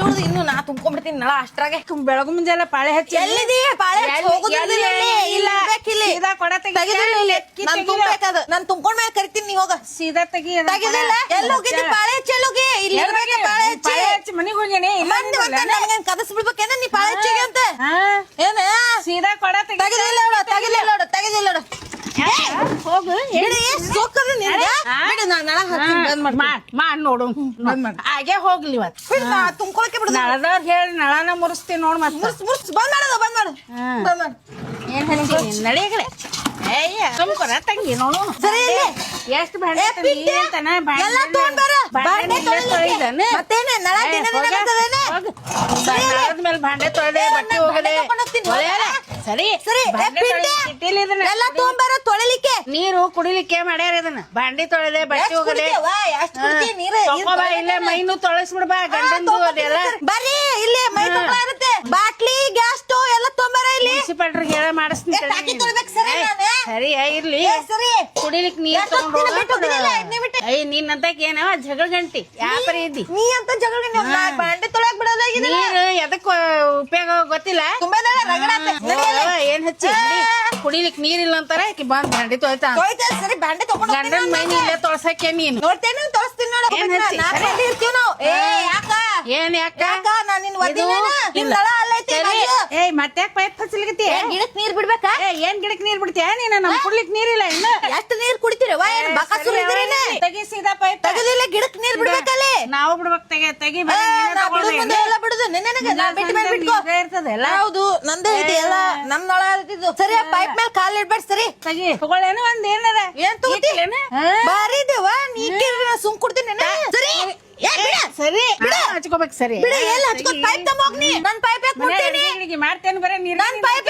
ಬಿಡುದು ಇನ್ನು ನಾ ತುಂಬ್ಕೊಂಡ್ಬಿಡ್ತೀನಿ ನಳ ಅಷ್ಟ್ರಾಗೆ ಬೆಳಗು ಮುಂಜಾನೆ ಪಾಳೆ ಹಚ್ಚಿ ಎಲ್ಲಿದಿ ಪಾಳೆ ಹೋಗುದಿಲ್ಲ ಇಲ್ಲ ಸೀದಾ ಕೊಡ ನಾನ್ ತುಂಬೇಕಾದ ನಾನ್ ತುಂಬ್ಕೊಂಡ್ ಮೇಲೆ ಕರಿತೀನಿ ನೀ ಹೋಗ ಸೀದಾ ತೆಗಿ ತೆಗಿದಿಲ್ಲ ಎಲ್ಲಿ ಹೋಗಿದ್ದಿ ಪಾಳೆ ಹಚ್ಚಿ ಇಲ್ಲಿ ಪಾಳೆ ಹಚ್ಚಿ ಮನಿಗ್ ಹೋಗ್ಯಾನೆ ನನಗೇನ್ ಕದಸ್ ಬಿಡ್ಬೇಕೇನ ನೀ ಪಾಳೆ ಹಚ್ಚಿಗೆ ಅಂತ ಏನ ಸೀದಾ ಕೊಡ ತೆಗಿದಿಲ್ಲ ನೋಡು ಹೋಗು ಸೋಕದ ನಿನ್ಗ ಬಿಡು ನಾ ನಳ ಹಾಕ್ತೀನಿ ಬಂದ್ ಮಾಡ್ ನೋಡು ಹಾಗೆ ಹೋಗ್ಲಿ ಇವತ್ತು ತುಂಬ್ಕೊಳಕ್ಕೆ ಬಿಡುದು ನಳದವ್ರ ಹೇಳಿ ನಳನ ಮುರಿಸ್ತೀನಿ ನೋಡ್ ಮತ್ತೆ ಮುರ್ಸ್ ಬಂದ್ ಮಾಡು ಏನ್ ಹೇಳ್ತೀನಿ ನಡಿಗಡೆ ಸುಮ್ಕೊರ ತಂಗಿ ನೋಡು ಸರಿ ಎಷ್ಟು ಭಾಂಡೆ ಎಲ್ಲ ತಗೊಂಡ್ ಬರ ಬಾಂಡೆ ಮತ್ತೇನೆ ನಳ ಮೇಲೆ ಭಾಂಡೆ ತೊಳೆದೆ ಬಟ್ಟೆ ಹೋಗದೆ ಸರಿ ಸರಿ ಎಲ್ಲ ತಗೊಂಡ್ಬರ ತೊಳಿಲಿಕ್ಕೆ ನೀರು ಕುಡಿಲಿಕ್ಕೆ ಮಾಡ್ಯಾರ ಇದನ್ನ ಬಾಂಡಿ ತೊಳೆದೆ ಬಟ್ಟೆ ಹೋಗದೆ ಇಲ್ಲೇ ಮೈನು ತೊಳಸ್ಬಿಡ್ಬಾ ಗಂಡಂದು ಅದೆಲ್ಲ ಬರ್ರಿ ಇಲ್ಲಿ ಮೈ ತುಂಬ ಇರುತ್ತೆ ಬಾಟ್ಲಿ ಗ್ಯಾಸ್ ಸ್ಟೋವ್ ಎಲ್ಲ ತೊಂಬರ ಇಲ್ಲಿ ಮುನ್ಸಿಪಾಲ್ರಿಗೆ ಹೇಳ ಮಾಡಿಸ್ತೀನಿ ಸರಿ ಇರ್ಲಿ ಸರಿ ಕುಡಿಲಿಕ್ ನೀರ್ ತಗೊಂಡು ನೀನಂತ ಏನವ ಜಗಳ ಗಂಟಿ ಯಾಪರಿ ಇದ್ದಿ ನೀ ಅಂತ ಜಗಳ ಬಾಂಡೆ ತೊಳಕ್ ಬಿಡೋದಾಗಿದೆ ನೀರು ಎದಕ್ ಉಪಯೋಗ ಗೊತ್ತಿಲ್ಲ ತುಂಬಾ ಏನ್ ಹಚ್ಚಿ ಕುಡಿಲಿಕ್ ನೀರಿಲ್ಲ ಅಂತಾರ ಆಕಿ ಬಂದ್ ಬಾಂಡಿ ತೊಳಿತಾ ಸರಿ ಬಾಂಡೆ ತಗೊಂಡು ಗಂಡನ್ ಮೈನಿ ಇಲ್ಲೇ ತೊಳ್ಸಕ್ಕೆ ನೀನು ನೋಡ್ತೇನೆ ತೋರಿಸ್ತೀನಿ ನೋಡು ಏನ್ ಹಚ್ಚಿ? ಇರ್ತೀವಿ ನಾವು ಯಾಕ ಏನ್ ಯಾಕ ನಾನ್ ನಿನ್ ನಳ ಅಲ್ಲೈತಿ ಏಯ್ ಮತ್ತೆ ಪೈಪ್ ಹಚ್ಚಲಿಕತ್ತಿ ಗಿಡಕ್ ನೀರ್ ಬಿಡ್ಬೇಕಾ ಏನ್ ಗಿಡಕ್ ನೀರ್ ಬಿಡ್ತೀಯ ನೀನ ನಮ್ ಕುಡ್ಲಿಕ್ ನೀರಿಲ್ಲ ಇನ್ನು ಎಷ್ಟು ನೀರ್ ಕುಡಿತೀರವ ಏನ್ ಬಕಾಸುರ ಇದ್ರೇನೆ ತೆಗಿ ಸೀದಾ ಪೈಪ್ ತೆಗದಿಲ್ಲ ಗಿಡಕ್ ನೀರ್ ಬಿಡ್ಬೇಕಲ್ಲಿ ನಾವು ಬಿಡ್ಬೇಕು ತೆಗಿ ಎಲ್ಲ ಬಿಡುದು ನಾ ಬಿಟ್ಟು ಮೇಲೆ ಬಿಟ್ಕೋ ಇರ್ತದಲ್ಲ ಹೌದು ನಂದೇ ಇದೆ ಎಲ್ಲ ನಮ್ ನಳ ಇರ್ತಿದ್ದು ಸರಿ ಪೈಪ್ ಮೇಲೆ ಕಾಲ್ ಇಡ್ಬೇಡ ಸರಿ ತೆಗಿ ತಗೊಳ್ಳೇನು ಒಂದ್ ಏನದ ಏನ್ ತಗೋತಿಲೇನ ಬಾರಿ ಇದೇವ ನೀ ಸುಮ್ ಕೊಡ್ತೀನಿ ಸರಿ ಸರಿ ಹಚ್ಕೋಬೇಕು ಸರಿ ಬಿಡ ಎಲ್ಲ ಹಚ್ಕೋ ಪೈಪ್ ತಮ್ಮ ಹೋಗ್ನಿ ನನ್ ಪೈಪ್ ಯಾಕೆ ಮಾಡ್ತೇನೆ ಬರೀ ನೀರ್ ನನ್ ಪೈಪ್